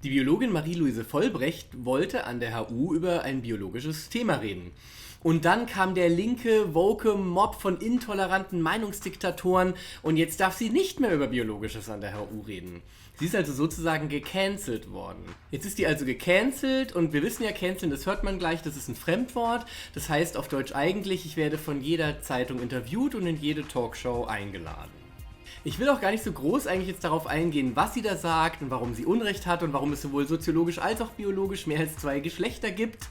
Die Biologin Marie-Louise Vollbrecht wollte an der HU über ein biologisches Thema reden. Und dann kam der linke, woke Mob von intoleranten Meinungsdiktatoren und jetzt darf sie nicht mehr über Biologisches an der HU reden. Sie ist also sozusagen gecancelt worden. Jetzt ist die also gecancelt und wir wissen ja, canceln, das hört man gleich, das ist ein Fremdwort. Das heißt auf Deutsch eigentlich, ich werde von jeder Zeitung interviewt und in jede Talkshow eingeladen. Ich will auch gar nicht so groß eigentlich jetzt darauf eingehen, was sie da sagt und warum sie Unrecht hat und warum es sowohl soziologisch als auch biologisch mehr als 2 Geschlechter gibt.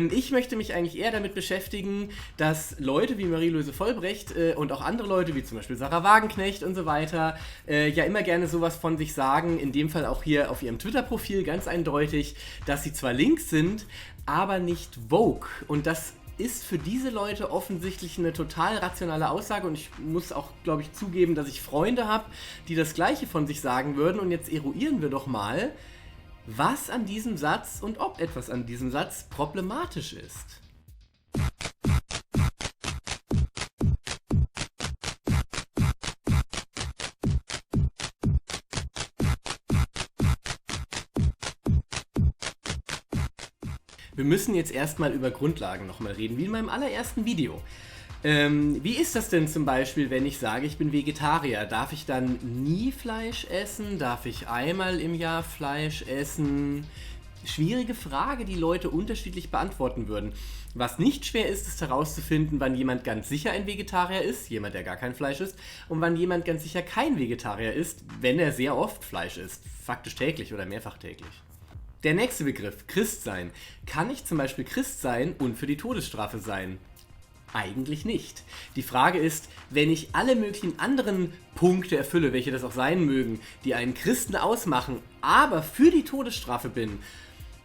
Ich möchte mich eigentlich eher damit beschäftigen, dass Leute wie Marie-Louise Vollbrecht und auch andere Leute wie zum Beispiel Sarah Wagenknecht und so weiter ja immer gerne sowas von sich sagen, in dem Fall auch hier auf ihrem Twitter-Profil ganz eindeutig, dass sie zwar links sind, aber nicht woke. Und das ist für diese Leute offensichtlich eine total rationale Aussage und ich muss auch, glaube ich, zugeben, dass ich Freunde habe, die das Gleiche von sich sagen würden und jetzt eruieren wir doch mal, was an diesem Satz und ob etwas an diesem Satz problematisch ist. Wir müssen jetzt erstmal über Grundlagen nochmal reden, wie in meinem allerersten Video. Wie ist das denn zum Beispiel, wenn ich sage, ich bin Vegetarier? Darf ich dann nie Fleisch essen? Darf ich einmal im Jahr Fleisch essen? Schwierige Frage, die Leute unterschiedlich beantworten würden. Was nicht schwer ist, ist herauszufinden, wann jemand ganz sicher ein Vegetarier ist, jemand, der gar kein Fleisch isst, und wann jemand ganz sicher kein Vegetarier ist, wenn er sehr oft Fleisch isst, faktisch täglich oder mehrfach täglich. Der nächste Begriff, Christsein. Kann ich zum Beispiel Christ sein und für die Todesstrafe sein? Eigentlich nicht. Die Frage ist, wenn ich alle möglichen anderen Punkte erfülle, welche das auch sein mögen, die einen Christen ausmachen, aber für die Todesstrafe bin,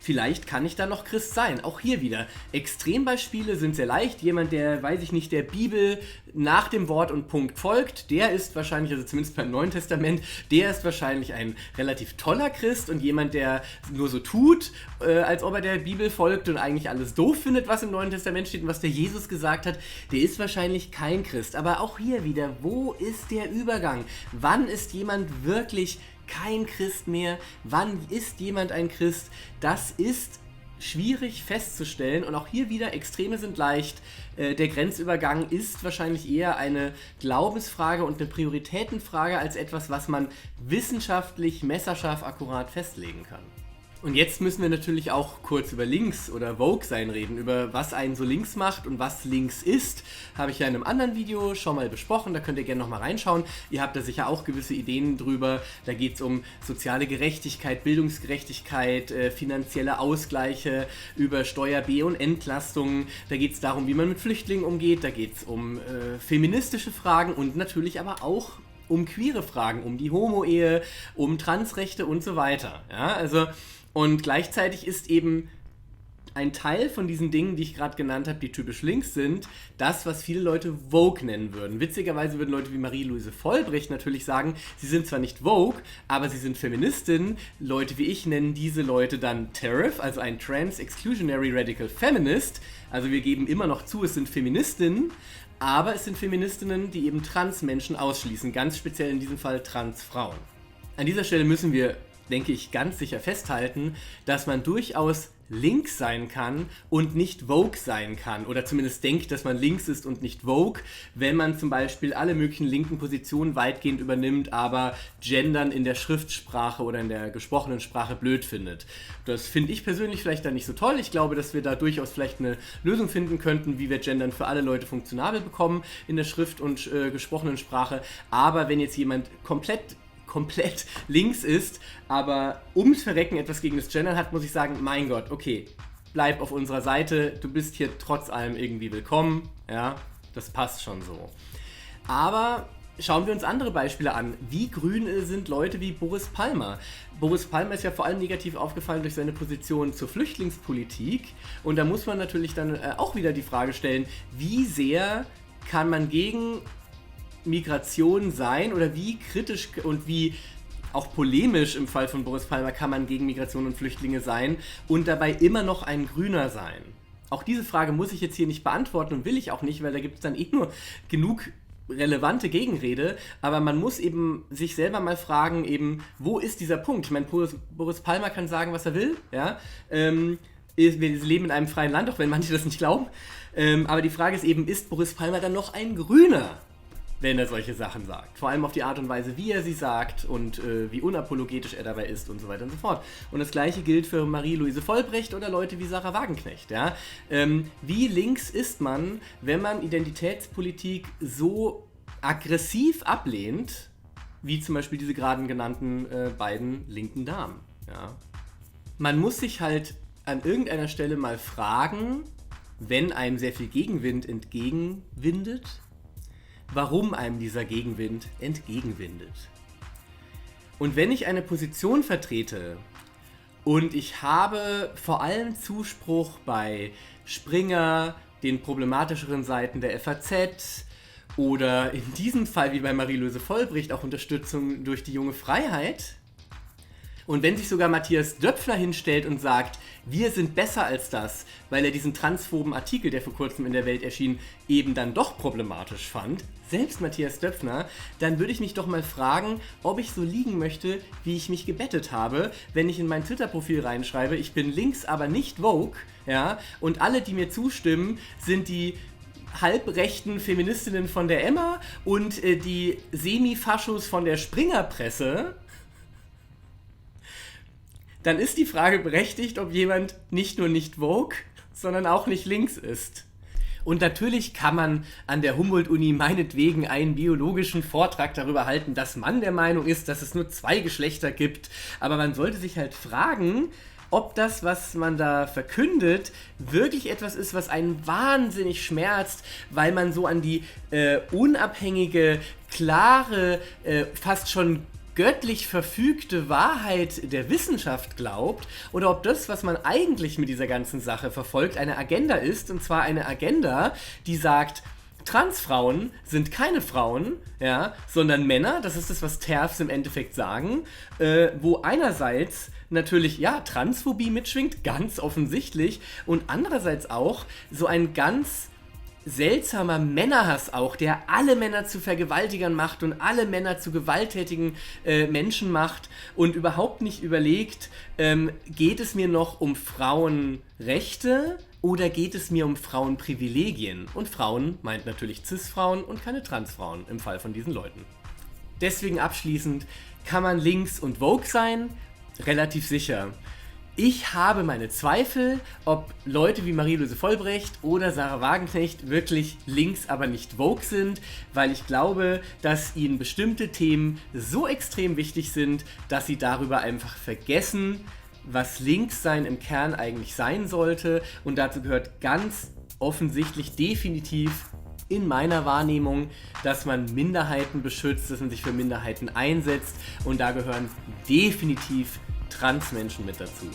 vielleicht kann ich dann noch Christ sein. Auch hier wieder. Extrembeispiele sind sehr leicht. Jemand, der, weiß ich nicht, der Bibel nach dem Wort und Punkt folgt, der ist wahrscheinlich, also zumindest beim Neuen Testament, der ist wahrscheinlich ein relativ toller Christ und jemand, der nur so tut, als ob er der Bibel folgt und eigentlich alles doof findet, was im Neuen Testament steht und was der Jesus gesagt hat, der ist wahrscheinlich kein Christ. Aber auch hier wieder, wo ist der Übergang? Wann ist jemand wirklich kein Christ mehr? Wann ist jemand ein Christ? Das ist schwierig festzustellen und auch hier wieder, Extreme sind leicht. Der Grenzübergang ist wahrscheinlich eher eine Glaubensfrage und eine Prioritätenfrage als etwas, was man wissenschaftlich messerscharf akkurat festlegen kann. Und jetzt müssen wir natürlich auch kurz über links oder woke sein reden, über was einen so links macht und was links ist. Habe ich ja in einem anderen Video schon mal besprochen, da könnt ihr gerne nochmal reinschauen. Ihr habt da sicher auch gewisse Ideen drüber. Da geht es um soziale Gerechtigkeit, Bildungsgerechtigkeit, finanzielle Ausgleiche, über Steuer-B- und Entlastungen. Da geht es darum, wie man mit Flüchtlingen umgeht. Da geht es um feministische Fragen und natürlich aber auch um queere Fragen, um die Homo-Ehe, um Transrechte und so weiter. Ja, also und gleichzeitig ist eben ein Teil von diesen Dingen, die ich gerade genannt habe, die typisch links sind, das, was viele Leute woke nennen würden. Witzigerweise würden Leute wie Marie-Louise Vollbrecht natürlich sagen, sie sind zwar nicht woke, aber sie sind Feministinnen. Leute wie ich nennen diese Leute dann TERF, also ein Trans-Exclusionary Radical Feminist. Also wir geben immer noch zu, es sind Feministinnen, aber es sind Feministinnen, die eben Trans-Menschen ausschließen, ganz speziell in diesem Fall Trans-Frauen. An dieser Stelle müssen wir, denke ich, ganz sicher festhalten, dass man durchaus links sein kann und nicht woke sein kann oder zumindest denkt, dass man links ist und nicht woke, wenn man zum Beispiel alle möglichen linken Positionen weitgehend übernimmt, aber Gendern in der Schriftsprache oder in der gesprochenen Sprache blöd findet. Das finde ich persönlich vielleicht dann nicht so toll. Ich glaube, dass wir da durchaus vielleicht eine Lösung finden könnten, wie wir Gendern für alle Leute funktionabel bekommen in der Schrift- und gesprochenen Sprache. Aber wenn jetzt jemand komplett links ist, aber ums Verrecken etwas gegen das Gendern hat, muss ich sagen, mein Gott, okay, bleib auf unserer Seite, du bist hier trotz allem irgendwie willkommen, ja, das passt schon so. Aber schauen wir uns andere Beispiele an. Wie grün sind Leute wie Boris Palmer? Boris Palmer ist ja vor allem negativ aufgefallen durch seine Position zur Flüchtlingspolitik und da muss man natürlich dann auch wieder die Frage stellen, wie sehr kann man gegen Migration sein oder wie kritisch und wie auch polemisch im Fall von Boris Palmer kann man gegen Migration und Flüchtlinge sein und dabei immer noch ein Grüner sein? Auch diese Frage muss ich jetzt hier nicht beantworten und will ich auch nicht, weil da gibt es dann nur genug relevante Gegenrede, aber man muss eben sich selber mal fragen, eben, wo ist dieser Punkt? Ich meine, Boris Palmer kann sagen, was er will, ja, wir leben in einem freien Land, auch wenn manche das nicht glauben, aber die Frage ist eben, ist Boris Palmer dann noch ein Grüner, wenn er solche Sachen sagt? Vor allem auf die Art und Weise, wie er sie sagt und wie unapologetisch er dabei ist und so weiter und so fort. Und das Gleiche gilt für Marie-Louise Vollbrecht oder Leute wie Sarah Wagenknecht. Ja? Wie links ist man, wenn man Identitätspolitik so aggressiv ablehnt, wie zum Beispiel diese gerade genannten beiden linken Damen? Ja? Man muss sich halt an irgendeiner Stelle mal fragen, wenn einem sehr viel Gegenwind entgegenwindet, warum einem dieser Gegenwind entgegenwindet. Und wenn ich eine Position vertrete und ich habe vor allem Zuspruch bei Springer, den problematischeren Seiten der FAZ oder in diesem Fall wie bei Marie-Louise Vollbrecht auch Unterstützung durch die Junge Freiheit, und wenn sich sogar Matthias Döpfner hinstellt und sagt, wir sind besser als das, weil er diesen transphoben Artikel, der vor kurzem in der Welt erschien, eben dann doch problematisch fand, selbst Matthias Döpfner, dann würde ich mich doch mal fragen, ob ich so liegen möchte, wie ich mich gebettet habe, wenn ich in mein Twitter-Profil reinschreibe, ich bin links, aber nicht woke, ja, und alle, die mir zustimmen, sind die halbrechten Feministinnen von der Emma und die Semi-Faschos von der Springerpresse. Dann ist die Frage berechtigt, ob jemand nicht nur nicht woke, sondern auch nicht links ist. Und natürlich kann man an der Humboldt-Uni meinetwegen einen biologischen Vortrag darüber halten, dass man der Meinung ist, dass es nur 2 Geschlechter gibt. Aber man sollte sich halt fragen, ob das, was man da verkündet, wirklich etwas ist, was einen wahnsinnig schmerzt, weil man so an die unabhängige, klare, fast schon göttlich verfügte Wahrheit der Wissenschaft glaubt, oder ob das, was man eigentlich mit dieser ganzen Sache verfolgt, eine Agenda ist, und zwar eine Agenda, die sagt, Transfrauen sind keine Frauen, ja, sondern Männer, das ist das, was TERFs im Endeffekt sagen, wo einerseits natürlich, ja, Transphobie mitschwingt, ganz offensichtlich, und andererseits auch so ein ganz seltsamer Männerhass auch, der alle Männer zu Vergewaltigern macht und alle Männer zu gewalttätigen Menschen macht und überhaupt nicht überlegt, geht es mir noch um Frauenrechte oder geht es mir um Frauenprivilegien? Und Frauen meint natürlich Cis-Frauen und keine Transfrauen im Fall von diesen Leuten. Deswegen abschließend, kann man links und woke sein? Relativ sicher. Ich habe meine Zweifel, ob Leute wie Marie-Louise Vollbrecht oder Sarah Wagenknecht wirklich links, aber nicht woke sind, weil ich glaube, dass ihnen bestimmte Themen so extrem wichtig sind, dass sie darüber einfach vergessen, was Linkssein im Kern eigentlich sein sollte. Und dazu gehört ganz offensichtlich definitiv in meiner Wahrnehmung, dass man Minderheiten beschützt, dass man sich für Minderheiten einsetzt, und da gehören definitiv Transmenschen mit dazu.